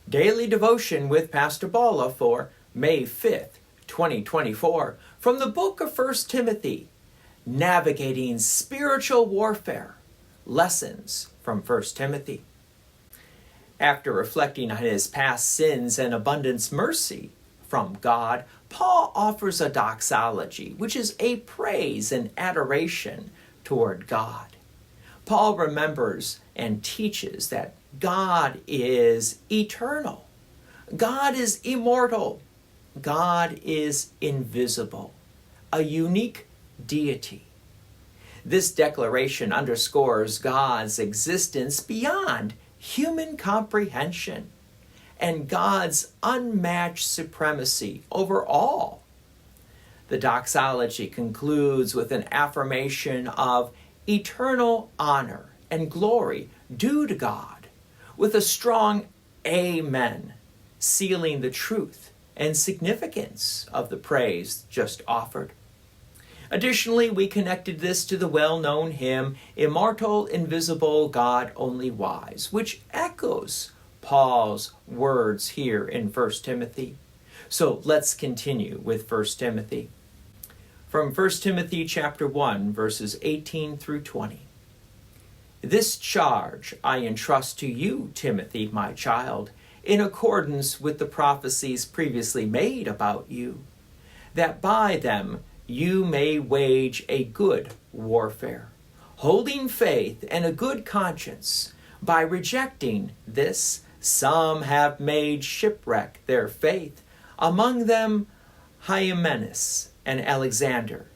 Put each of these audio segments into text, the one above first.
Daily Devotion with Pastor Balla for May 5th, 2024, from the book of 1 Timothy, Navigating Spiritual Warfare, Lessons from 1 Timothy. After reflecting on his past sins and abundant mercy from God, Paul offers a doxology, which is a praise and adoration toward God. Paul remembers and teaches that God is eternal. God is immortal. God is invisible, a unique deity. This declaration underscores God's existence beyond human comprehension and God's unmatched supremacy over all. The doxology concludes with an affirmation of eternal honor and glory due to God, with a strong amen, sealing the truth and significance of the praise just offered. Additionally, we connected this to the well-known hymn, Immortal, Invisible, God Only Wise, which echoes Paul's words here in 1 Timothy. So let's continue with 1 Timothy. From 1 Timothy chapter 1, verses 18 through 20. This charge I entrust to you, Timothy, my child, in accordance with the prophecies previously made about you, that by them you may wage a good warfare, holding faith and a good conscience. By rejecting this, some have made shipwreck their faith, among them Hymenaeus and Alexander,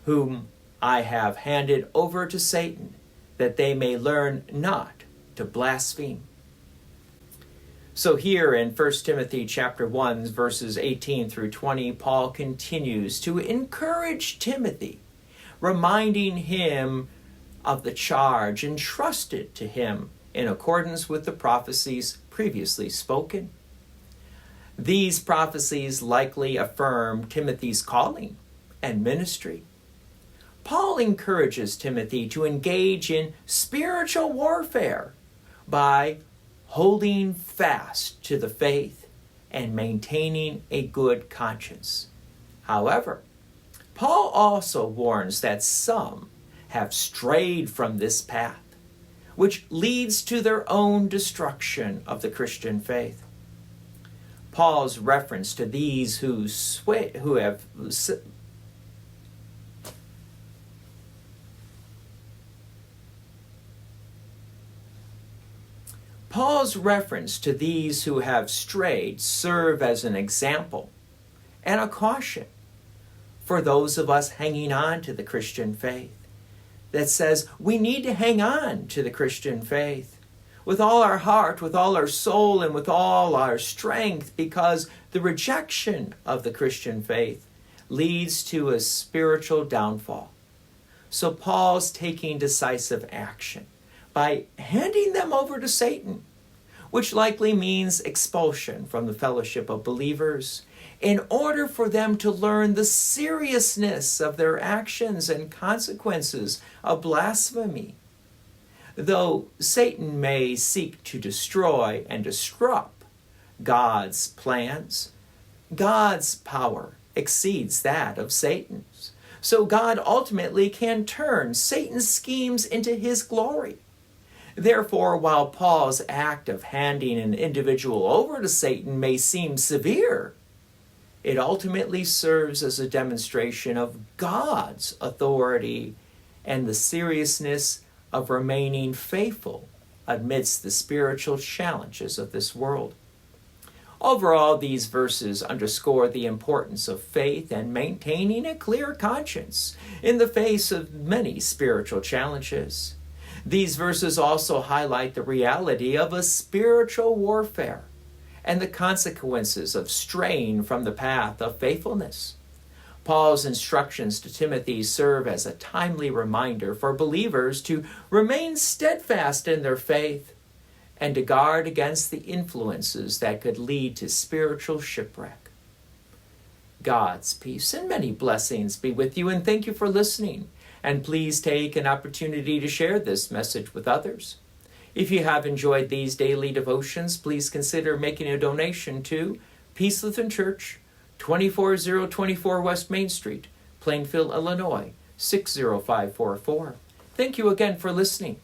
whom I have handed over to Satan, that they may learn not to blaspheme. So here in 1 Timothy chapter 1, verses 18 through 20, Paul continues to encourage Timothy, reminding him of the charge entrusted to him in accordance with the prophecies previously spoken. These prophecies likely affirm Timothy's calling and ministry. Paul encourages Timothy to engage in spiritual warfare by holding fast to the faith and maintaining a good conscience. However, Paul also warns that some have strayed from this path, which leads to their own destruction of the Christian faith. Paul's reference to these Paul's reference to these who have strayed serve as an example and a caution for those of us hanging on to the Christian faith, that says we need to hang on to the Christian faith with all our heart, with all our soul, and with all our strength, because the rejection of the Christian faith leads to a spiritual downfall. So Paul's taking decisive action by handing them over to Satan, which likely means expulsion from the fellowship of believers, in order for them to learn the seriousness of their actions and consequences of blasphemy. Though Satan may seek to destroy and disrupt God's plans, God's power exceeds that of Satan's. So God ultimately can turn Satan's schemes into his glory. Therefore, while Paul's act of handing an individual over to Satan may seem severe, it ultimately serves as a demonstration of God's authority and the seriousness of remaining faithful amidst the spiritual challenges of this world. Overall, these verses underscore the importance of faith and maintaining a clear conscience in the face of many spiritual challenges. These verses also highlight the reality of a spiritual warfare and the consequences of straying from the path of faithfulness. Paul's instructions to Timothy serve as a timely reminder for believers to remain steadfast in their faith and to guard against the influences that could lead to spiritual shipwreck. God's peace and many blessings be with you, and thank you for listening. And please take an opportunity to share this message with others. If you have enjoyed these daily devotions, please consider making a donation to Peace Lutheran Church, 24024 West Main Street, Plainfield, Illinois, 60544. Thank you again for listening.